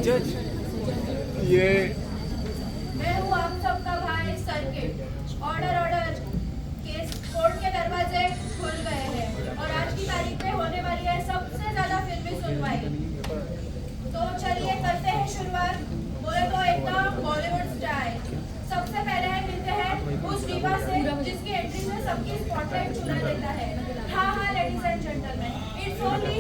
जज ये मैं हूँ आप सबका भाई सर्किट। ऑर्डर केस कोर्ट के दरवाजे खुल गए हैं और आज की तारीख में होने वाली है सबसे ज्यादा फिल्मी सुनवाई। तो चलिए करते हैं शुरुआत। बोले तो एकदम बॉलीवुड स्टाइल। सबसे पहले मिलते हैं उस डिवा से जिसकी एंट्री से सबकी स्पॉटलाइट चुरा देता है। हाँ ladies and gentleman, it's only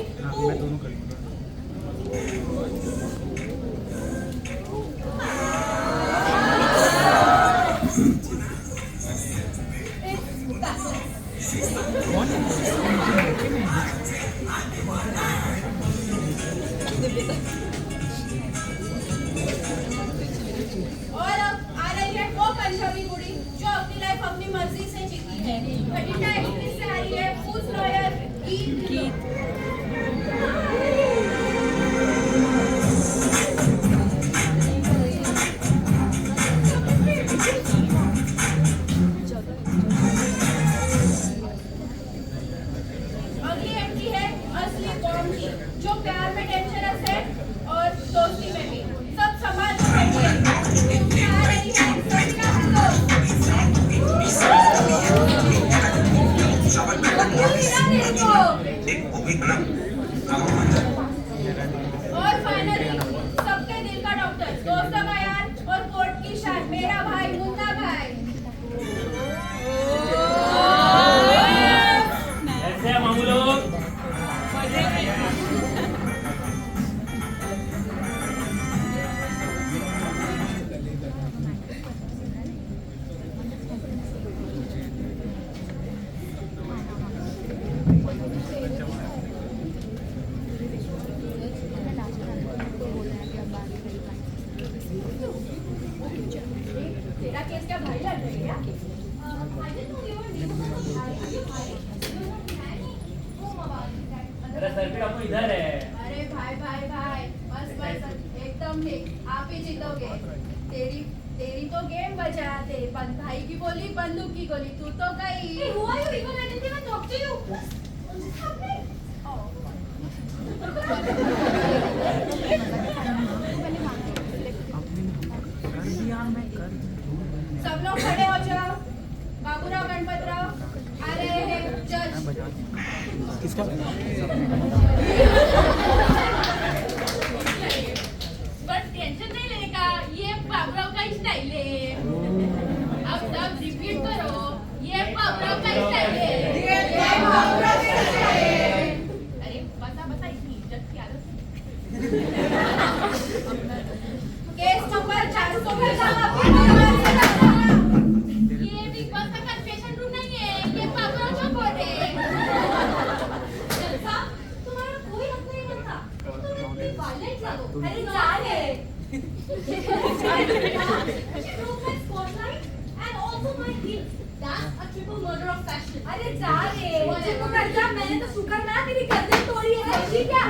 और अब आ रही है वो पंजाबी कुड़ी जो अपनी लाइफ अपनी मर्जी से जीती है। बठिंडा एक्ट्रेस से आ रही है फूस लॉयर गीत। अगली एंट्री है असली बॉम्ब की जो प्यार में डेंजरस है और दोस्ती में भी। सब समाज और फाइनली सबके दिल का डॉक्टर, दोस्तों का यार और कोर्ट की शान, मेरा भाई मुन्ना भाई। ऐसे हैं मामू लोग। तेरा केस क्या भाई लग रही है? अरे सर्किट आपको इधर है। अरे भाई बस एकदम ठीक, आप ही जीतोगे। तेरी तो गेम बचा, तेरी भाई की बोली बंदूक की गोली, तू तो गई। सब लोग खड़े हो जाओ। बाबूराव गणपतराव आ रहे हैं जज। किसका बस टेंशन नहीं लेने का, ये बाबूराव का स्टाइल है। अब सब रिपीट करो, ये बाबूराव का स्टाइल है। अरे बता इतनी इज्जत की आदत केस नंबर 400 ये बिग बॉस का कन्फेशन रूम नहीं है, ये बाबूराव का बोर्ड है। जलसा, तुम्हारा कोई हक नहीं बनता, तुम इतनी वायलेंट लगो। अरे जा रे। अरे जा रे, मुझे को कर जा, मैंने तो शुक्र ना तेरी गर्दन तोड़ी है। ठीक है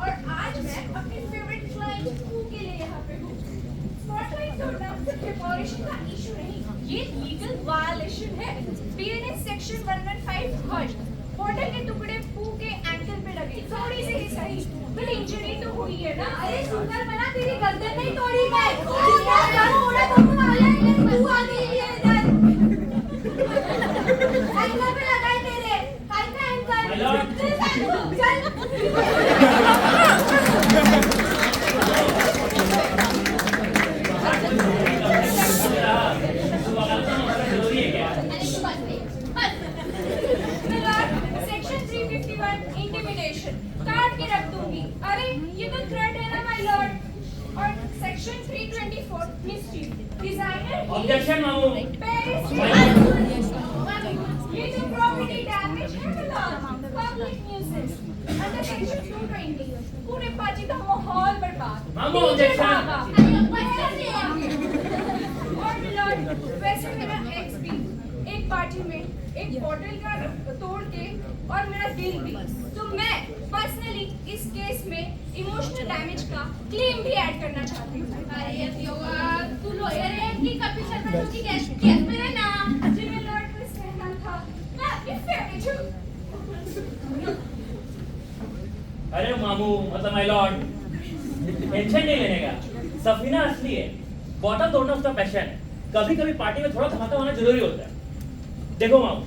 और आज मैं अपनी फेवरेट क्लाइंट के लिए यहाँ पे हूँ। स्पॉटलाइट तोड़ना सिर्फ डेकोरेशन का इशू नहीं, ये लीगल वायलेशन है। BNS section 115 hurt. बॉटल के टुकड़े पू के एंकल पे लगे, थोड़ी सी ही सही, पर इंजरी तो हुई है ना। अरे शुक्र मना तेरी गर्दन नहीं तोड़ी मैं। तू आ गई है इधर। एंकल पे लगाए तेरे, हाय का एंकल। चल सेक्शन 351 इंटिमिडेशन काट के रख दूंगी। अरे ये तो थ्रेट है ना माय लॉर्ड। और सेक्शन 324 मिसचीफ डिजाइनर ऑब्जेक्शन मामू। पेरिस ये जो प्रॉपर्टी डैमेज है पब्लिक न्यूसेंस अंडर सेक्शन 220 पूरे पार्टी का माहौल बर्बाद। मामू ऑब्जेक्शन। और लॉर्ड वैसे मेरा एक्स भी एक पार्टी जल्दबाजी में एक बॉटल का तोड़ के और मेरा दिल भी, तो मैं पर्सनली इस केस में इमोशनल डैमेज का क्लेम भी ऐड करना चाहती हूँ। अरे तू लॉयर है कि कपिल शर्मा जो की केस में है ना, जिन्हें लॉर्ड ट्विस्ट कहना था, मैं आपकी फेवरेट हूँ। अरे मामू मतलब माय लॉर्ड, टेंशन नहीं लेने का। सफीना असली है, बॉटल तोड़ना उसका पैशन है। कभी कभी पार्टी में थोड़ा धमाका होना जरूरी होता है। देखो मामू,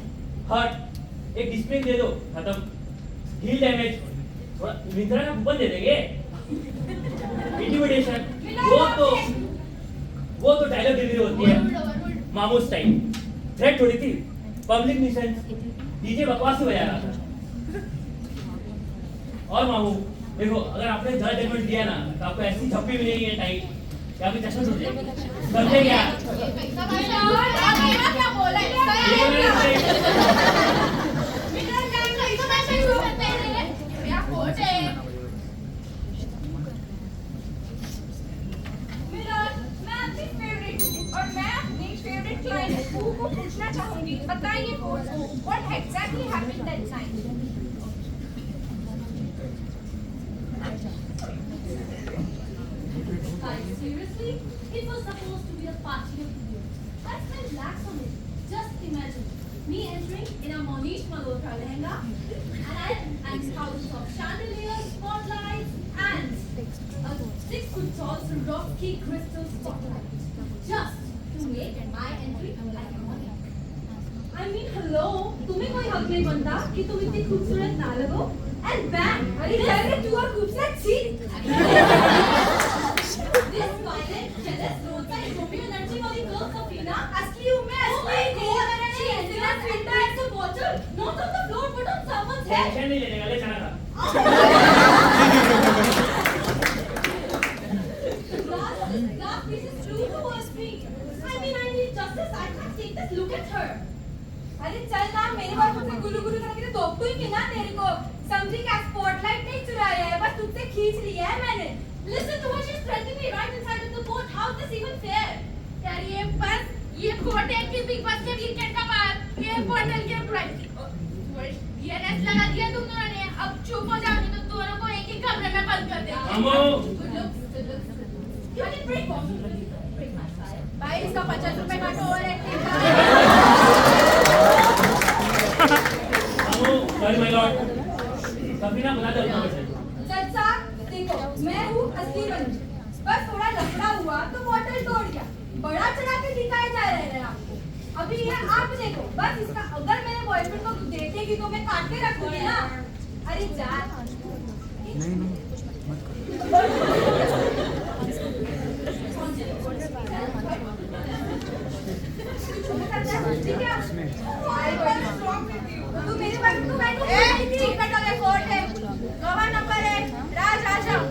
हर्ट एक डिस्प्ले दे दो, खत्म। हील डैमेज थोड़ा मिंत्रा का कूपन दे देंगे। इंटिमिडेशन वो तो डायलॉग डिलीवरी होती है मामू स्टाइल। थ्रेट थोड़ी थी, पब्लिक न्यूसेंस, डीजे बकवास ही बजा रहा था। और मामू देखो, अगर आपने गलत एडमिट दिया ना तो आपको ऐसी झप्पी मिलेगी टाइट कि आपकी चश्मा टूट जाएगी। समझे क्या? क्या बोला को पूछना चाहूंगी, बताइए what exactly happened that night? Seriously? It was supposed to be a party of the year. I felt lax on it. Just imagine me entering in a Monish Malhotra lehenga and thousands of chandeliers, spotlights, and a 6 foot tall Swarovski crystal spotlight. Just to make my entry iconic. I mean, hello, तुम्हें कोई हक नहीं बनता कि तुम इतनी खूबसूरत ना लगो? And bang! अरे जाने तू और खूबसूरत छी! This violent, jealous, roadside Romeo energy वाली girl Safina, असली हूँ मैं, असली God! She ended up in the bottle, not on the floor but on someone's head. Tension नहीं लेने का, ले जाना था। Last piece is true towards me. I mean, I need justice. I can't take this. Look at her. अरे चल ना, मेरे बार मुझसे गुलू गुलू करके तो दोपटू ही की ना तेरे को। समझी क्या, स्पॉटलाइट नहीं चुराया है, बस तुझसे खींच लिया है मैंने। Listen to her. She's threatening me right inside of the boat. How is this even fair? यार ये बोट है कि बिग बस के वीकेंड का बात। ये बॉटल के प्राइस ये रेस लगा दिया तुम दोनों ने। अब चुप हो जाओ, नहीं तो दोनों को एक ही कमरे में बंद कर देंगे। अम्मू। Good looks. You can break my fire. भाई इसका 50 रुपए काटो और acting sorry my Lord, Safina बता दो अपना पैसे। चाचा देखो, मैं हूँ असली बंदी, बस थोड़ा लफड़ा हुआ तो बॉटल तोड़ गया। बड़ा चढ़ा के दिखाए जा रहे हैं आपको। अभी ये आप देखो, बस इसका अगर मेरे बॉयफ्रेंड को देखेगी तो मैं काट के रखूंगी ना। अरे जा ठीक है, तू मेरे बात तू मैं तो ठीक कट गया। कोर्ट है, गवाह नंबर है, राज आ जाओ।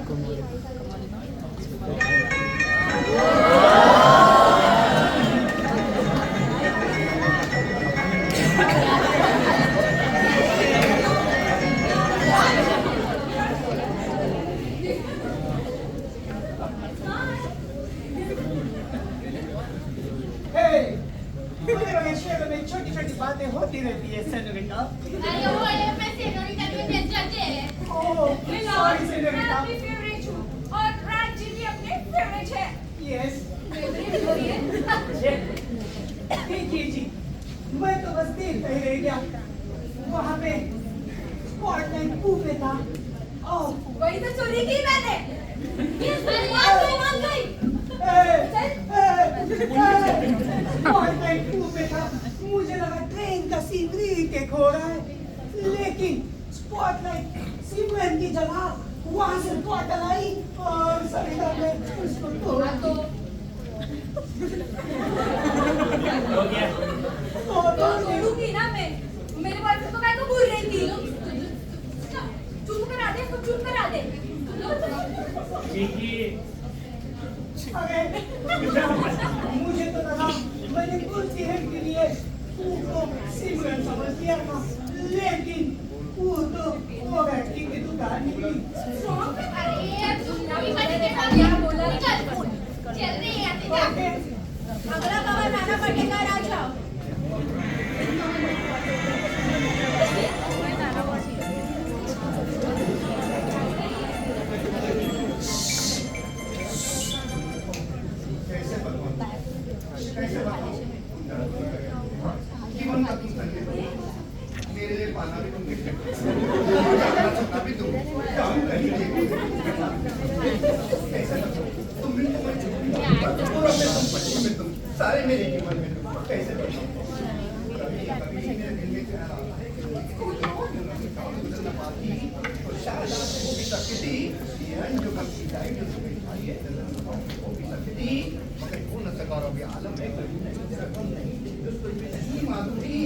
छोटी-छोटी बातें होती रहती है सेनोरिटा। अरे वो ये मैं सेनोरिटा के पेज जज है। Sorry senorita. मैं अपनी फेवरेट हूँ और राज जी भी अपने फेवरेट है। यस। चेक। देखिए जी, मैं तो बस देखता ही रह गया। वहाँ पे स्पॉटलाइट खूब में था। वही तो चोरी की मैंने। ये मान गई। स्पॉटलाइट खूब में था। मुझे लगा ट्रेन का सीन रीटेक हो रहा है, लेकिन स्पॉटलाइट सिमरन की जगह वहाँ से बॉटल आई और सरिता ने उसको तोड़ा। हो गया। तो तोड़ूंगी ना मैं। मेरे बॉयफ्रेंड को मैं तो भूल रही थी। चुप करा दे, इसको चुप करा दे। चीकी। अरे मुझे तो लगा मैंने कुर्सी हेड के लिए उसको सिमरन समझ लिया था, लेकिन वो तो वो बैठी की दुकान निकली। अरे तुम नवी बनी के साथ क्या बोला? चल रही है अगला कवर लाना पड़ेगा राजा। जीवन का तुम संकेत मेरे लिए पाना भी तुम भी तुम कैसे तुम भी तुम सारे मेरे जीवन में कैसे कभी मेरे दिल में ख्याल आता है गुजरना पाती तो शायद आपको भी सकती जो कभी जाएगी जो कभी आइए वो भी सकती मगर पूर्ण सकारों के आलम में माधुरी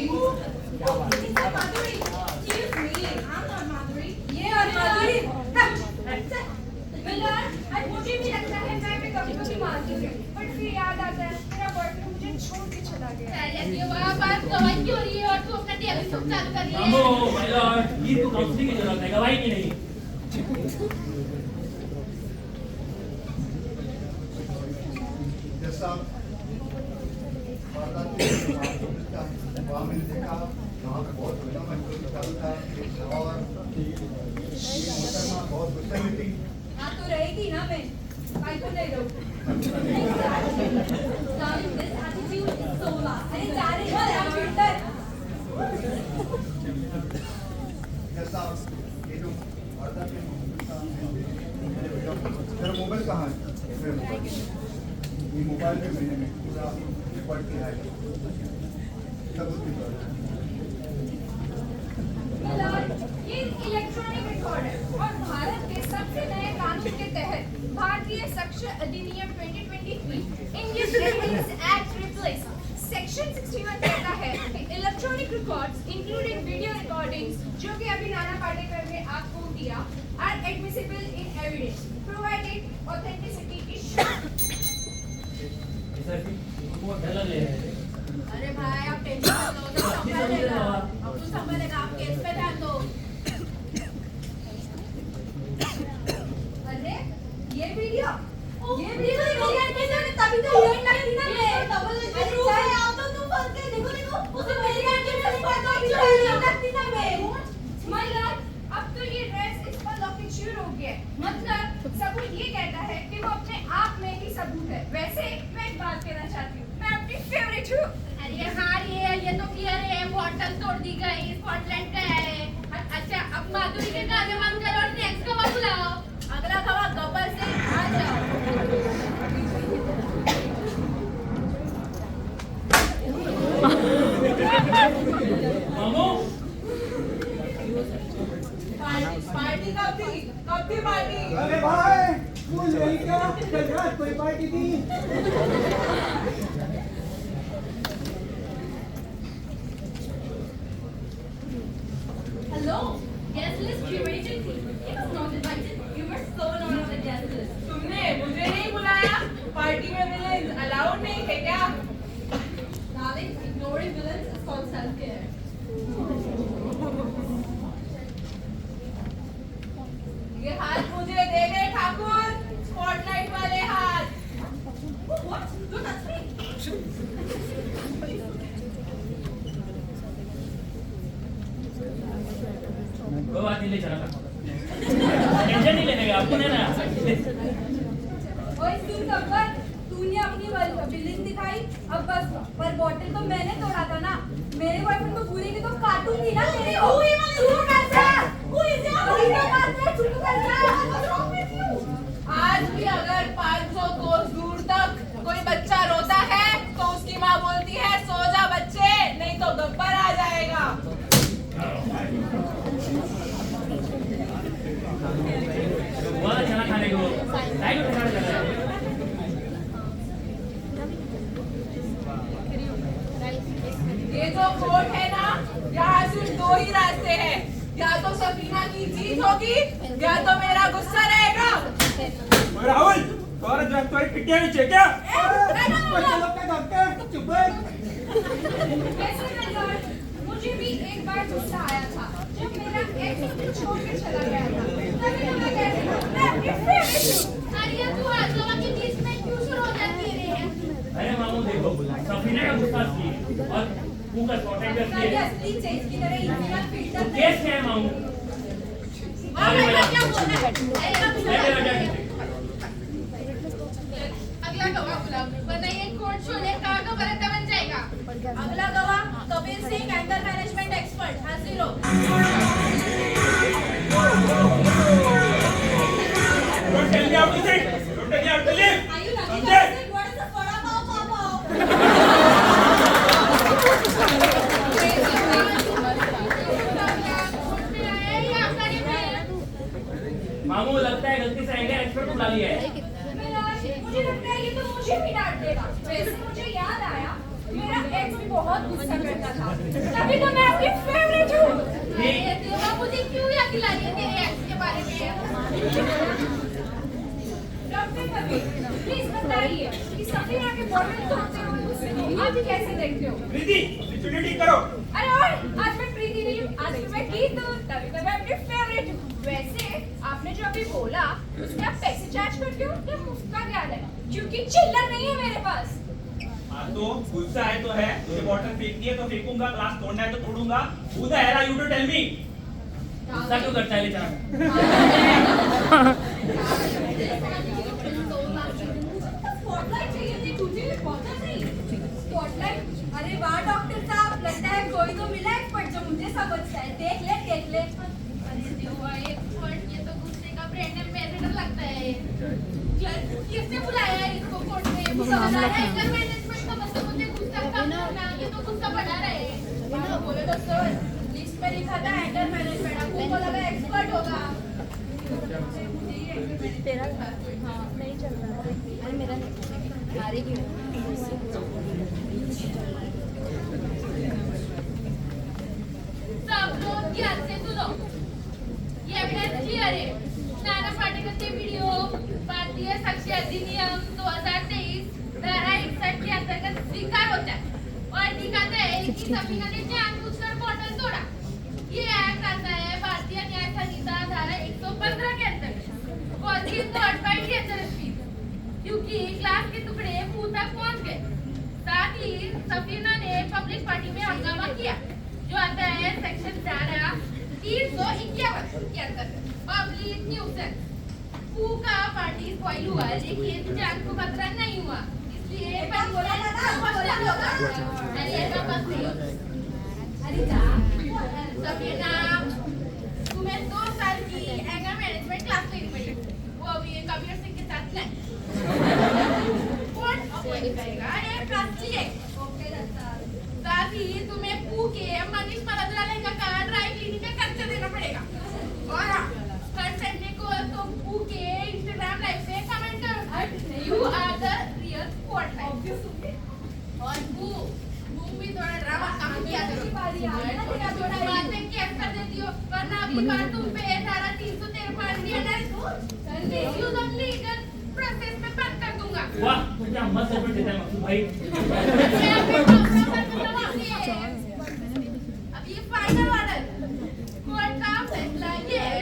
Madhuri, excuse me, I'm not Madhuri. ये और माधुरी, मिलन, आज मुझे भी लगता है मैं भी कभी माधुरी हूँ, पर फिर याद आता है मेरा बॉयफ्रेंड मुझे छोड़ के चला गया। पहले की बात गवाही क्यों रही है और तू अपना टेलीफोन चालू कर रही है? मामू माय लॉर्ड, ये तो काउंसलिंग की जरूरत है, गवाही की नहीं। जैसा वारदात वहाँ मैंने देखा वहाँ पे बहुत बड़ा महसूस था और ये मोहतरमा बहुत गुस्से में थी। हाँ तो रहेगी ना मैं, काहे को नहीं रहूँ? Darling, this attitude is so loud. अरे जा रही हो यार फिल्टर। जैसा ये जो वारदात में मेरा मोबाइल कहाँ है? ये मोबाइल में मैंने पूरा रिकॉर्ड किया है सबूत के तौर पर। ये इलेक्ट्रॉनिक रिकॉर्ड है और भारत के सबसे नए कानून के तहत भारतीय साक्ष्य अधिनियम 2023 Indian Evidence Act replace section 61 कहता है कि electronic records including video recordings जो कि अभी नाना पाटेकर ने आपको दिया are admissible in evidence provided authenticity is सर वो डर ले रहे हैं। अरे भाई आप टेंशन मत लो, तो संभालेगा, अब तू संभालेगा, आप केस पे ध्यान दो। अरे ये वीडियो तभी तो हीरोइन लगती ना मैं। अरे चल आओ तो तुम बंद के देखो उसे मेरी आंखें से पता भी हीरोइन लगती ना मैं। मतलब अब तो ये ड्रेस इस पर लॉकेट शुरू हो गया है। मतलब सबूत ये कहता है कि वो अपने आप में ही सबूत है। वैसे मैं एक बात कहना चाहती हूँ, मैं अपनी फेवरेट हूँ। अरे हाँ ये तो क्लियर है, बॉटल तोड़ दी गई, स्कॉटलैंड का है। अच्छा अब माधुरी के गाने बंद करो और नेक्स्ट गवाह बुलाओ। अगला गवाह गब्बर से आ जाओ। मामू पार्टी कब थी पार्टी? अरे भाई भूल गई क्या? कल रात कोई पार्टी थी। Hello, guest list curated team. You was not invited. You were so not on the guest list. तुमने मुझे नहीं बुलाया? पार्टी में विलेन अलाउड नहीं है क्या? Darling, ignoring villains is called self-care. ये हाथ मुझे दे दे ठाकुर, स्पॉटलाइट वाले हाथ। What? Don't touch me. कोई बात नहीं, ले चला था। टेंशन नहीं लेने का आपको ना। ओए सुन गब्बर, तूने अपनी विलेन दिखाई, अब बस पर बॉटल तो मैंने तोड़ा था ना। मेरे बॉयफ्रेंड को पूरी की तो काटूंगी ना तेरे को। चुप कर जा। चुप कर जा। आज भी अगर 500 कोस दूर तक कोई बच्चा रोता है तो उसकी माँ बोलती है सो जा बच्चे, नहीं तो गब्बर आ जाएगा। वाला चना खाने को टाइम पे खाना चला है। ये जो कोर्ट है ना, यहाँ सिर्फ दो ही रास्ते हैं, या तो सफीना की जीत होगी या तो मेरा गुस्सा रहेगा। राहुल और जब तो पिटिया नीचे क्या? बच्चे लोग का डॉक्टर चुप है। वैसे ना लॉर्ड, मुझे भी एक बार गुस्सा आया था जब मेरा एक्स मुझे छोड़ के चला गया था। तभी तो मैं कहती हूँ मैं अपनी फेवरेट हूँ। अरे तू आज गवाह के बीच में क्यों शुरू हो जाती है? अरे मामू देखो, सफीना का गुस्सा असली है और तू का स्कॉटलैंड का असली है। असली चीज की तरह इतना फिल्टर तो केस क्या है मामू? क्या बोल रहा है? बैठे बैठे। अगला गवाह बुलाओ, वरना ये कोर्ट शो ने कागज बरकत बन जाएगा। अगला गवाह Kabir Singh, anger management expert, हाजिर हो। Don't tell me how to sit. Don't tell me how to live. Are you lucky समझे? to what is the vada pav pav? मामू लगता है गलती से एंगर एक्सपर्ट बुला लिया है। मुझे लगता है ये तो मुझे भी डांट देगा। वैसे मुझे याद आया, मेरा एक्स भी बहुत गुस्सा करता था, तभी तो मैं आपकी फेवरेट हूँ। अरे देवा, मुझे क्यों याद दिला रही है तेरे एक्स के बारे में? डॉक्टर कबीर, प्लीज बताइए कि सफीना के बॉटल तोड़ते हुए गुस्से को आप कैसे देखते हो? प्रीति, opportunity करो। अरे और आज मैं प्रीति नहीं हूँ, आज मैं गीत हूँ, तभी तो मैं अपनी फेवरेट हूँ। वैसे आपने जो अभी बोला उसमें आप पैसे चार्ज करते हो या मुफ्त का ख्याल है? क्योंकि चिल्लर नहीं है मेरे पास। हाँ तो गुस्सा है तो है, मुझे बॉटल फेंकनी है तो फेंकूंगा, ग्लास तोड़ना है तो तोड़ूंगा। Who the hell are you to tell me? गुस्सा क्यों करता है बेचारा? स्पॉटलाइट चाहिए थी तुझे, पहुंचा नहीं। स्पॉटलाइट? अरे वाह डॉक्टर साहब, लगता है कोई तो मिला एक्सपर्ट जो मुझे समझता है। देख ले देख ले। अरे देवा, एक्सपर्ट ये तो गुस्से का ब्रांड एम्बेसडर लगता है। किसने बुलाया है इसको कोर्ट में? समझ आ रहा है एंगर मैनेजमेंट का मतलब मुझे गुस्सा कम करना, ये तो गुस्सा बढ़ा रहे हैं। बोले तो सर, लिस्ट में लिखा था एंगर मैनेजमेंट, आपको को लगा एक्सपर्ट होगा। तेरा हाँ नहीं चल रहा अरे मेरा हारे क्यों सब लोग ध्यान से सुनो। ये एविडेंस क्लियर है। नाना पाटेकर के वीडियो भारतीय साक्ष्य अधिनियम 2023 धारा 61 के अंतर्गत स्वीकार होता है और दिखाता है कि सफीना ने जानबूझकर बॉटल तोड़ा। ये एक्ट आता है भारतीय न्याय संहिता धारा 115 के अंतर्गत causing not by dangerous people, क्योंकि ग्लास के टुकड़े मुंह तक पहुंच गए। साथ ही सफीना ने पब्लिक पार्टी में हंगामा किया, जो आता है सेक्शन धारा 351 के अंतर्गत पब्लिक न्यूसेंस। पू का पार्टी स्पॉइल हुआ लेकिन जान को खतरा नहीं हुआ, इसलिए अरे जा सफीना, तुम्हें 2 साल की एंगर मैनेजमेंट क्लास लेनी पड़ी, वो अभी कबीर सिंह के साथ ले। कौन अपॉइंट करेगा ये क्लास लिए? साथ ही तुम्हें पू के मनीष मल्होत्रा लहंगा का ड्राई क्लीनिंग का खर्चा देना पड़ेगा। और हाँ, हर संडे को तुम पू के इंस्टाग्राम लाइव पे कमेंट करो, you are the real spotlight. और पू भी थोड़ा ड्रामा कम किया करो, बातें कैसे कर देती हो, वरना अगली बार तुम पे धारा 353 यूज ऑफ लीगल प्रोसेस में बंद कर दूंगा। वाह, क्या मस्त एफर्ट देता है मकसूद भाई। अब ये फाइनल ऑर्डर, कोर्ट का फैसला ये है,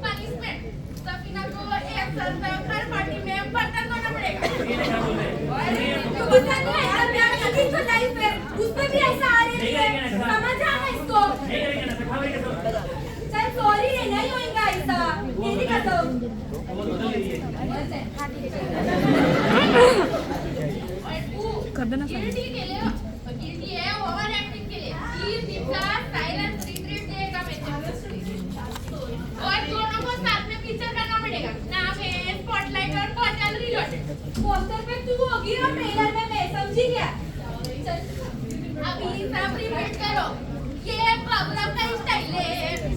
पनिशमेंट सफीना को 1 साल तक हर पार्टी में बर्तन धोना पड़ेगा। ये क्या बोल रहे हैं? उसमें भी ऐसा आ रही है, समझ आना इसको। नहीं करेंगे ना, सिखावे कैसे? चल सॉरी रे, नहीं होएगा ऐसा, मेरी कसम। वो बदल लीजिए। गिल्टी के लिए, गिल्टी है ओवर एक्टिंग के लिए 30 दिन का साइलेंस रिट्रीट देगा मैं। और दोनों को साथ में फीचर करना पड़ेगा, नाम है स्पॉटलाइट और बॉटल रीलोड। पोस्टर पे तू होगी और ट्रेलर में मैं, समझी क्या? अभी सब रिपीट करो, ये बाबूराव का स्टाइल है।